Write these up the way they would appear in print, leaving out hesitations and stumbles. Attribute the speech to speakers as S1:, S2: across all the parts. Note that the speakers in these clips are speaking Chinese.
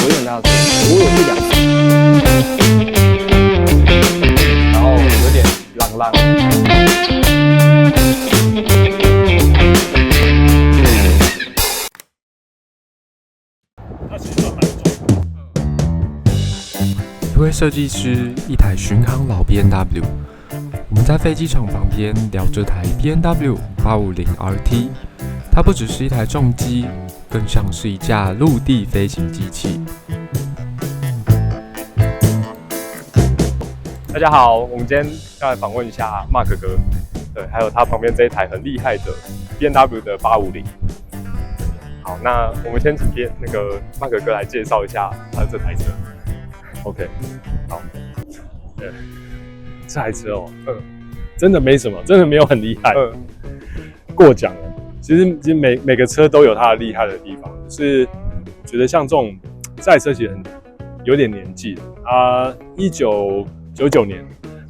S1: 我有很大的车，我有一辆车，然后有点浪浪。
S2: 一位设计师，一台巡航老 B&W。我们在飞机场旁边聊这台 B&W 850 RT， 它不只是一台重机，更像是一架陆地飞行机器。
S3: 大家好，我们今天要来访问一下 Mark 哥，对，还有他旁边这一台很厉害的 B&W 的850。好，那我们先请Mark 哥来介绍一下他这台车。OK， 好，对，这台车哦，真的没什么，真的没有很厉害，过奖了。其实每个车都有它的厉害的地方，就是觉得像这台车其实有点年纪了啊，1999年，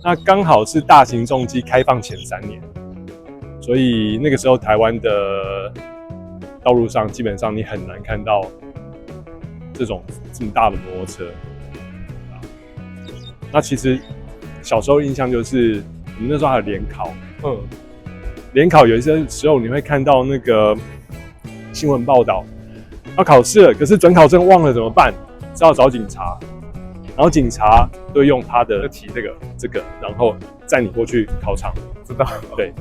S3: 那刚好是大型重机开放前3年，所以那个时候台湾的道路上基本上你很难看到这么大的摩托车。那其实小时候印象就是我们那时候还有联考，联考有一些时候你会看到那个新闻报道，要考试了，可是准考证忘了怎么办？只好找警察，然后警察都用他的提这个，然后载你过去考场。知道？对，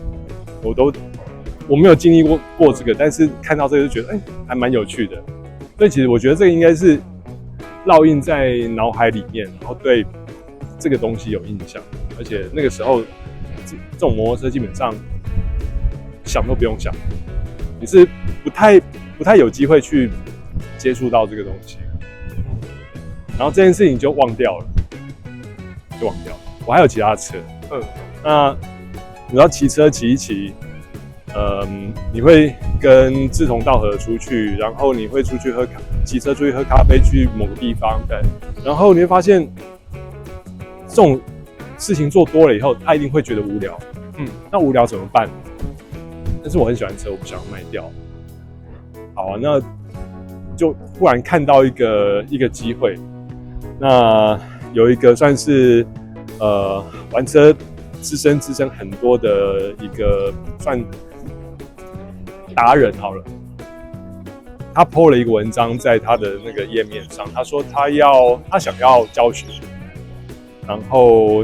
S3: 我没有经历过这个，但是看到这个就觉得还蛮有趣的。所以其实我觉得这个应该是烙印在脑海里面，然后对这个东西有印象，而且那个时候这种摩托车基本上想都不用想，你是不太有机会去接触到这个东西，然后这件事情就忘掉了。我还有其他车，那你要骑车骑一骑，你会跟志同道合出去，然后你会骑车出去喝咖啡，去某个地方，对，然后你会发现这种事情做多了以后，他一定会觉得无聊。那无聊怎么办？但是我很喜欢车，我不想卖掉。好啊，那就忽然看到一个机会，那有一个算是玩车资深很多的一个算达人好了，他 po 了一个文章在他的那个页面上，他说他想要教学。然后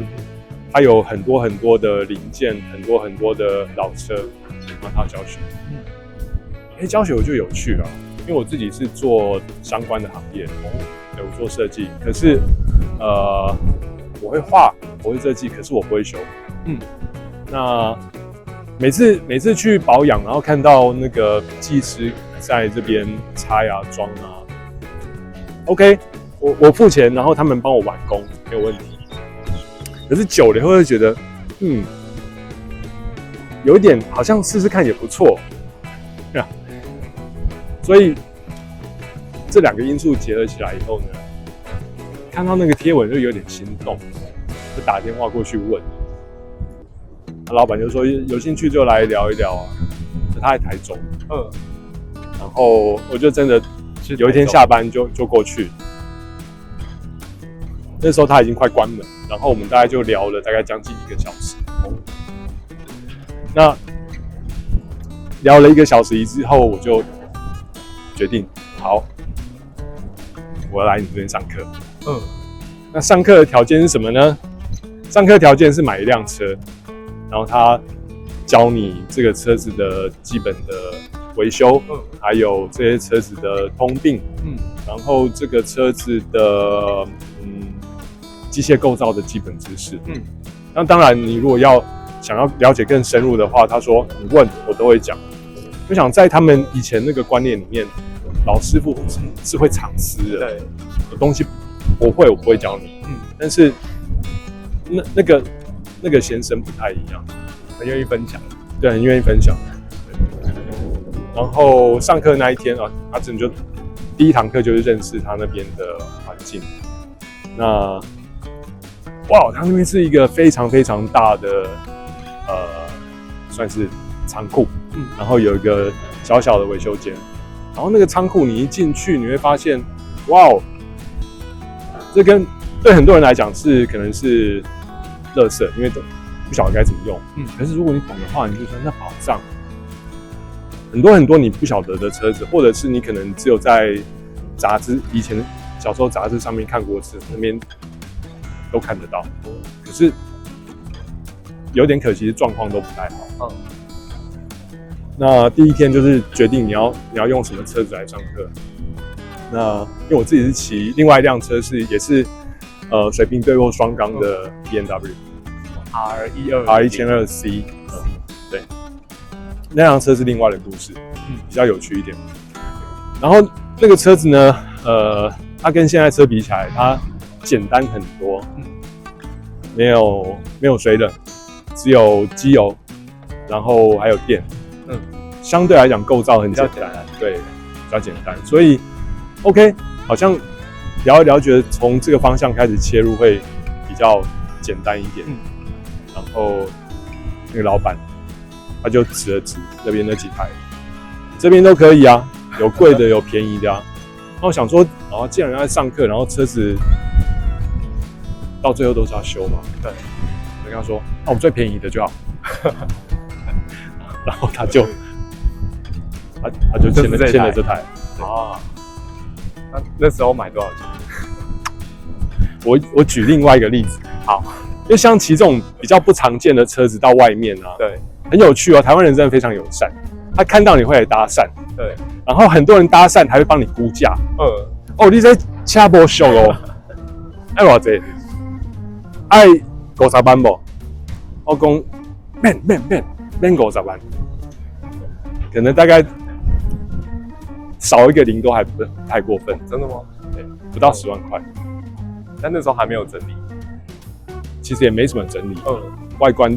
S3: 他有很多的零件，很多的老车，让他教学。教学我就有趣了，因为我自己是做相关的行业，对，我做设计，可是我会画，我会设计，可是我不会修。那每次去保养，然后看到那个技师在这边拆啊、装啊 ，OK， 我付钱，然后他们帮我完工，没有问题。可是久了会觉得，有一点好像试试看也不错，所以这2个因素结合起来以后呢，看到那个贴文就有点心动，就打电话过去问，老板就说有兴趣就来聊一聊啊，他在台中，然后我就真的有一天下班就过去。那时候他已经快关门，然后我们大概就聊了大概将近1个小时。那聊了1个小时之后，我就决定，好，我要来你这边上课。那上课的条件是什么呢？上课条件是买一辆车，然后他教你这个车子的基本的维修，还有这些车子的通病，然后这个车子的机械构造的基本知识。那当然，你如果想要了解更深入的话，他说你问我都会讲。我想在他们以前那个观念里面，老师傅是会藏私的，对，有东西我不会教你。但是那个先生不太一样，很愿意分享，对，很愿意分享。然后上课那一天啊，他真的就第1堂课就是认识他那边的环境。那哇，他那边是一个非常非常大的算是仓库，然后有一个小小的维修间，然后那个仓库你一进去，你会发现，哇，这跟对很多人来讲可能是垃圾，因为都不晓得该怎么用。可是如果你懂的话，你就说那宝藏。很多你不晓得的车子，或者是你可能只有在杂志以前小时候杂志上面看过车，那边都看得到。可是有点可惜，状况都不太好。那第一天就是决定你要用什么车子来上课。那因为我自己是骑另外一辆车也是水平对卧双缸的 BMW R12C， 对，那辆车是另外的故事，比较有趣一点。然后那个车子呢，它跟现在车比起来，它简单很多，没有水冷，只有机油，然后还有电，相对来讲构造很简单，对，比较简单，所以 OK， 好像聊一聊，觉得从这个方向开始切入会比较简单一点。然后那个老板他就指了指那边那几台，这边都可以啊，有贵的有便宜的啊。然后我想说，既然要上课，然后车子到最后都是要修嘛，对，我跟他说，我最便宜的就好。然后他就签了这台。
S1: 那时候买多少钱？
S3: 我举另外一个例子，
S1: 好，
S3: 因为像骑这种比较不常见的车子到外面啊，
S1: 对，
S3: 很有趣哦。台湾人真的非常友善，他看到你会来搭讪，
S1: 对，
S3: 然后很多人搭讪还会帮你估价，你在车无俗哦，爱偌济，爱50万不？我讲免50万，可能大概少一个零都还不太过分，
S1: 真的吗？
S3: 对，不到10万块。
S1: 但那时候还没有整理，
S3: 其实也没什么整理，外观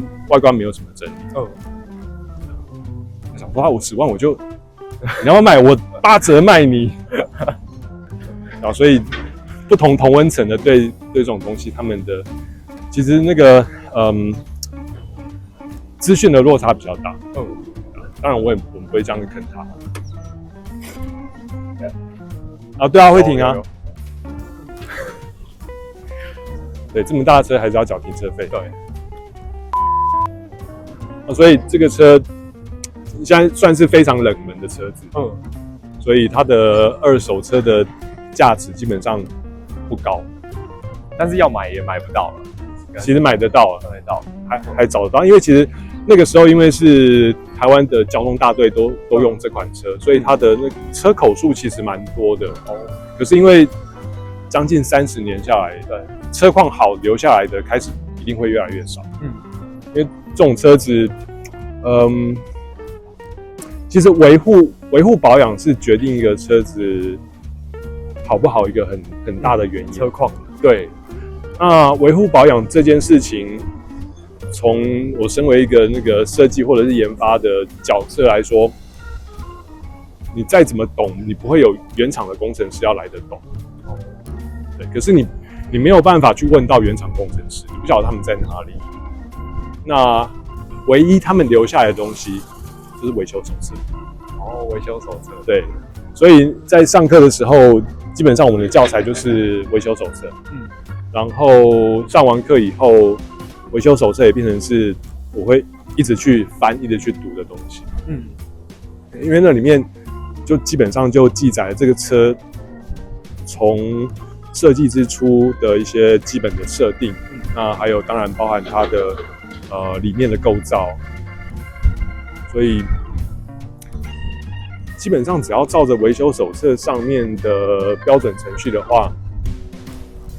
S3: 没有什么整理，我想说50万你要买我8折卖你，然后所以不同温层的对这种东西，他们的其实那个资讯的落差比较大，当然我们不会这样坑他，对啊，会停啊。对，这么大的车还是要缴停车费。
S1: 对，
S3: 所以这个车现在算是非常冷门的车子。所以它的二手车的价值基本上不高，
S1: 但是要买也买不到了。
S3: 其实买得到，还找得到，因为其实那个时候因为是台湾的交通大队都用这款车，所以它的那车口数其实蛮多的。可是因为将近30年下来，对，车况好留下来的开始一定会越来越少。因为这种车子，其实维护保养是决定一个车子好不好一个很大的原因。
S1: 车况，
S3: 对。那维护保养这件事情，从我身为一个那个设计或者是研发的角色来说，你再怎么懂，你不会有原厂的工程师要来得懂。对，可是你没有办法去问到原厂工程师，你不晓得他们在哪里。那唯一他们留下来的东西就是维修手册。
S1: 维修手册。
S3: 对，所以在上课的时候，基本上我们的教材就是维修手册。然后上完课以后，维修手册也变成是我会一直去翻、一直去读的东西。因为那里面就基本上就记载了这个车从设计之初的一些基本的设定，那还有当然包含它的里面的构造，所以基本上只要照着维修手册上面的标准程序的话，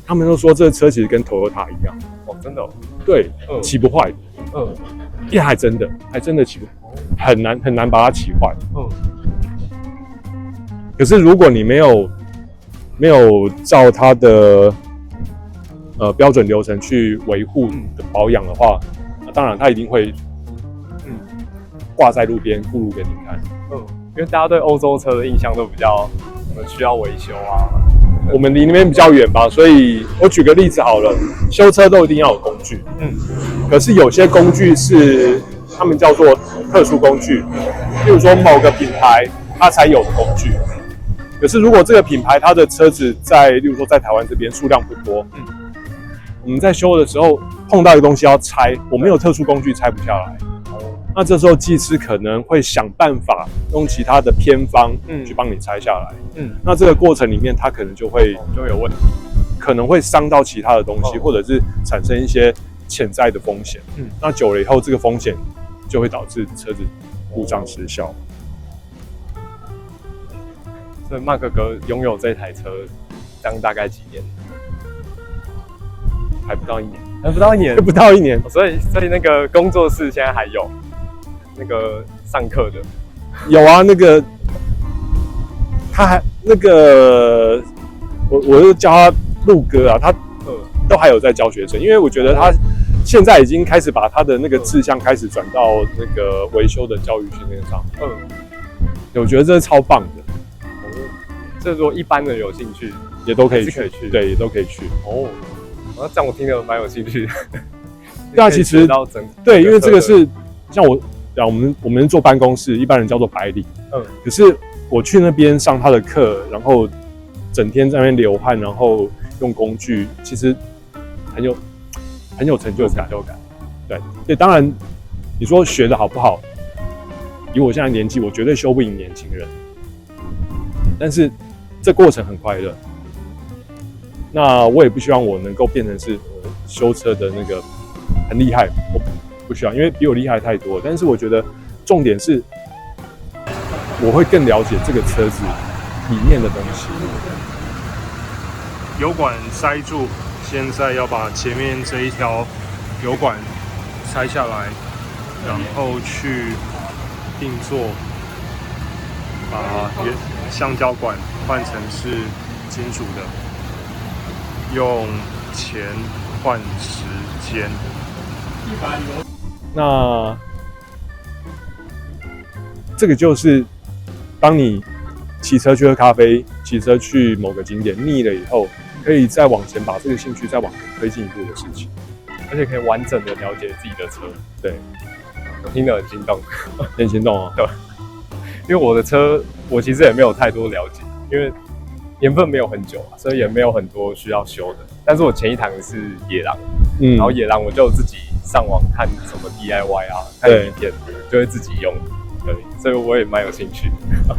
S3: 他们都说这个车其实跟 Toyota 一样。
S1: 真的哦？
S3: 对，骑不坏。还真的骑不坏，很难把它骑坏。可是如果你没有照它的标准流程去维护的保养的话，当然它一定会挂在路边铺路给你看。
S1: 因为大家对欧洲车的印象都比较需要维修啊。
S3: 我们离那边比较远吧，所以我举个例子好了，修车都一定要有工具。可是有些工具是他们叫做特殊工具，例如说某个品牌它才有的工具。可是如果这个品牌它的车子例如说在台湾这边数量不多，我们在修的时候碰到一个东西要拆，我没有特殊工具拆不下来。那这时候技师可能会想办法用其他的偏方去帮你拆下来。那这个过程里面，它可能就会
S1: 有问题，
S3: 可能会伤到其他的东西，或者是产生一些潜在的风险。那久了以后，这个风险就会导致车子故障失效。
S1: 所以麦克哥拥有这台车，这样大概几年？
S3: 还不到1年，
S1: 还不到1年，
S3: 不到1年。
S1: 所以那个工作室现在还有那个上课的，
S3: 有啊，那个他还那个我就教他录歌啊，他都还有在教学生，因为我觉得他现在已经开始把他的那个志向开始转到那个维修的教育训练上。我觉得这是超棒的。
S1: 这如果一般人有兴趣，
S3: 也都可以去，对，也都可以去。
S1: 那这样我听得蛮有兴趣的。
S3: 对啊，其实对，因为这个是像我们坐办公室，一般人叫做白领。可是我去那边上他的课，然后整天在那边流汗，然后用工具，其实很有成就感。对，当然你说学的好不好，以我现在年纪，我绝对修不赢年轻人。但是这过程很快乐。那我也不希望我能够变成是修车的那个很厉害，我不需要，因为比我厉害太多。但是我觉得重点是，我会更了解这个车子里面的东西。
S4: 油管塞住，现在要把前面这一条油管拆下来，然后去定做，把橡胶管换成是金属的。用钱换时间。
S3: 那这个就是当你骑车去喝咖啡，骑车去某个景点腻了以后，可以再往前把这个兴趣再往前推进一步的事情，
S1: 而且可以完整的了解自己的车。
S3: 对，
S1: 我听得很心动，
S3: 很心动啊。
S1: 对，因为我的车我其实也没有太多了解，因为年份没有很久啊，所以也没有很多需要修的。但是我前一台是野狼，然后野狼我就自己上网看什么 DIY 啊，看影片，就会自己用。对，所以我也蛮有兴趣的。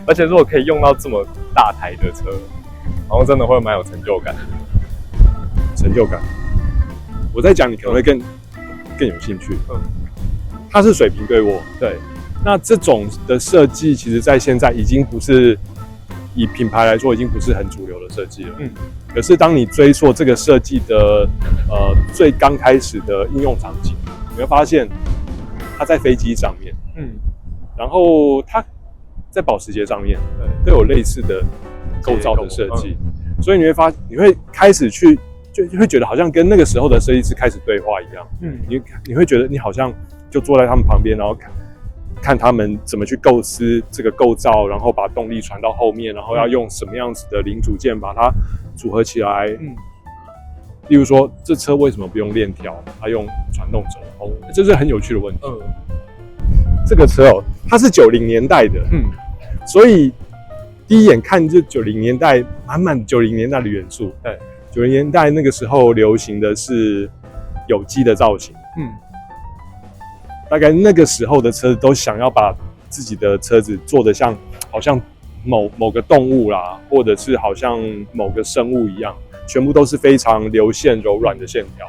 S1: 而且如果可以用到这么大台的车，然后真的会蛮有成就感。
S3: 成就感，我在讲你可能会更有兴趣。它是水平对卧，对。那这种的设计，其实在现在已经不是以品牌来说，已经不是很主流的设计了。可是当你追溯这个设计的最刚开始的应用场景，你会发现它在飞机上面，然后它在保时捷上面，都有类似的构造的设计，所以你会开始就会觉得好像跟那个时候的设计师开始对话一样。你会觉得你好像就坐在他们旁边，然后看他们怎么去构思这个构造，然后把动力传到后面，然后要用什么样子的零组件把它组合起来。例如说，这车为什么不用链条，它用传动轴？这是很有趣的问题。这个车它是90年代的，所以第一眼看就90年代，满满90年代的元素。对，90年代那个时候流行的是有机的造型。大概那个时候的车子都想要把自己的车子做得好像某个动物啦，或者是好像某个生物一样，全部都是非常流线柔软的线条。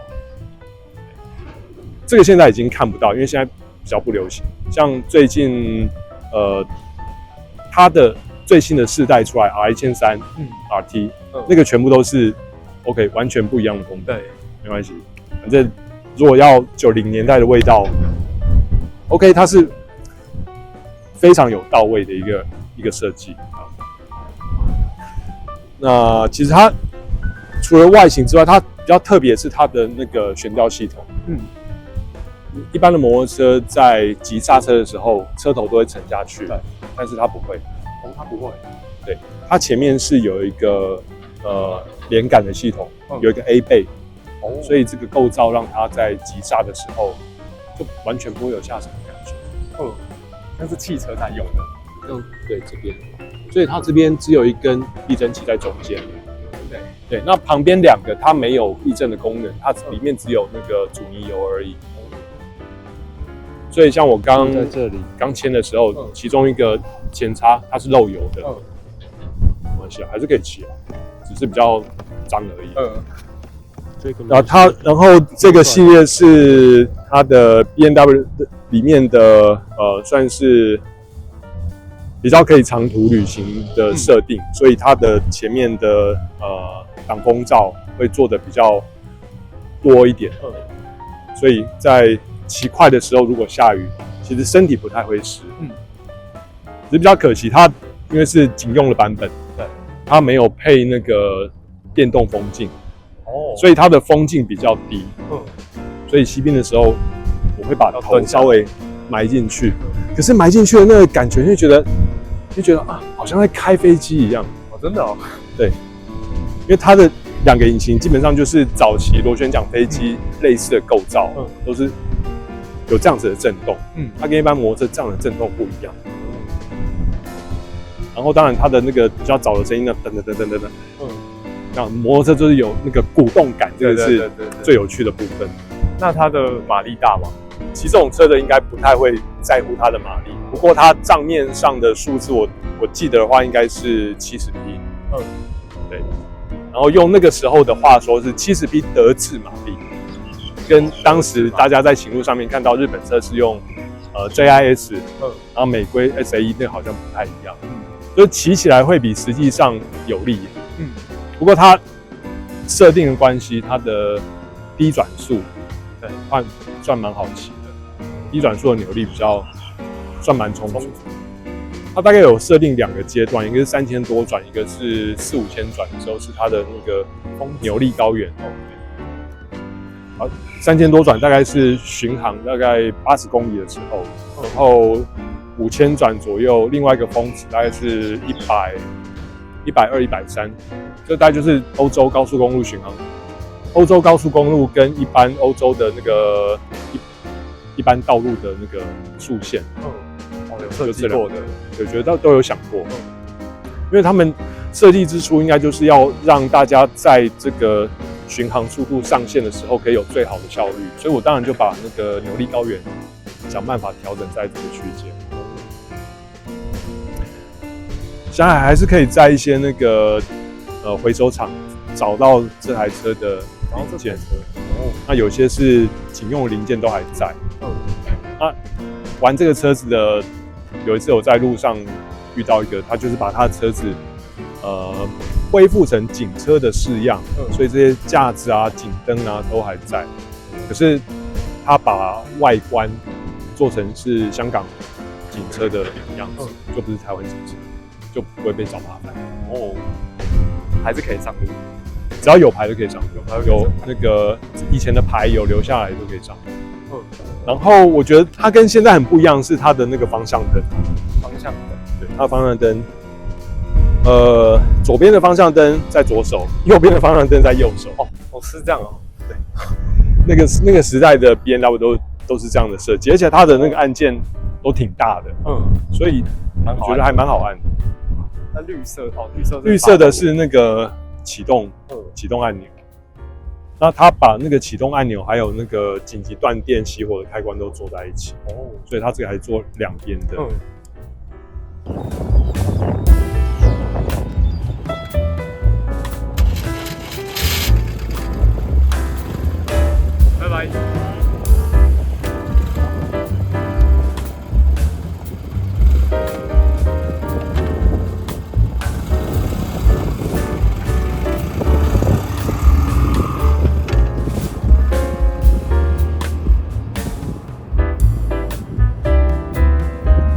S3: 这个现在已经看不到，因为现在比较不流行。像最近它的最新的世代出来 R1300、RT，那个全部都是 OK 完全不一样的风格。对，没关系，反正如果要90年代的味道。OK， 它是非常有到位的一个设计啊。那其实它除了外形之外，它比较特别是它的那个悬吊系统。一般的摩托车在急刹车的时候，车头都会沉下去，但是它不会。它不会。对，它前面是有一个连杆的系统，有一个 A 背，所以这个构造让它在急刹的时候。就完全不会有下沉的感觉。那是汽车在用的。对，这边，所以它这边只有一根避震器在中间。对，那旁边2个它没有避震的功能，它里面只有那个阻尼油而已。所以像我
S2: 在这里
S3: 刚签的时候，其中一个前叉它是漏油的，没关系，还是可以骑，只是比较脏而已。然后这个系列是它的 B&W 里面的算是比较可以长途旅行的设定，所以它的前面的挡风罩会做的比较多一点，所以在骑快的时候，如果下雨，其实身体不太会湿。只是比较可惜，它因为是警用的版本，它没有配那个电动风镜，所以它的风镜比较低。所以骑兵的时候，我会把头稍微埋进去。可是埋进去的那个感觉，就觉得啊，好像在开飞机一样。
S1: 真的哦。
S3: 对，因为它的2个引擎基本上就是早期螺旋桨飞机类似的构造，都是有这样子的震动，它跟一般摩托车这样的震动不一样。然后当然它的那个比较早的声音呢，噔噔噔噔噔噔，那摩托车就是有那个鼓动感，这个是最有趣的部分。
S1: 那它的马力大吗？
S3: 骑这种车的应该不太会在乎它的马力，不过它账面上的数字我记得的话应该是70匹，对。然后用那个时候的话说是70匹德制马力。跟当时大家在行路上面看到日本车是用JIS，然后美规 SAE 那好像不太一样，所以骑起来会比实际上有力。不过它设定的关系，它的低转速算蛮好骑的，低转速的扭力比较算蛮充足。它大概有设定2个阶段，一个是3000多转，一个是4、5千转的时候是它的那个扭力高原。好，3000多转大概是巡航大概80公里的时候，然后5000转左右，另外一个峰值大概是120、130，这大概就是欧洲高速公路巡航。欧洲高速公路跟一般欧洲的那个一般道路的那个速线，
S1: 有设计过的，
S3: 我觉得都有想过，因为他们设计之初应该就是要让大家在这个巡航速度上限的时候可以有最好的效率，所以我当然就把那个扭力高原想办法调整在这个区间。现在还是可以在一些那个回收厂找到这台车的零件，那有些是警用的零件都还在。那玩这个车子的，有一次我在路上遇到一个，他就是把他的车子恢复成警车的式样，所以这些架子啊、警灯啊都还在，可是他把外观做成是香港警车的样子，就不是台湾警车，就不会被找麻烦。
S1: 还是可以上路，
S3: 只要有牌就可以上路，有那个以前的牌有留下来都可以上路。然后我觉得它跟现在很不一样，是它的那个方向灯。对，它的方向灯，左边的方向灯在左手，右边的方向灯在右手。
S1: 是这样哦。
S3: 对，那个时代的 B&W 都是这样的设计，而且它的那个按键都挺大的，所以我觉得还蛮好按的。
S1: 那绿色
S3: 的是那个启动按钮。那它把那个启动按钮还有那个紧急断电熄火的开关都做在一起，所以它这个还做2边的。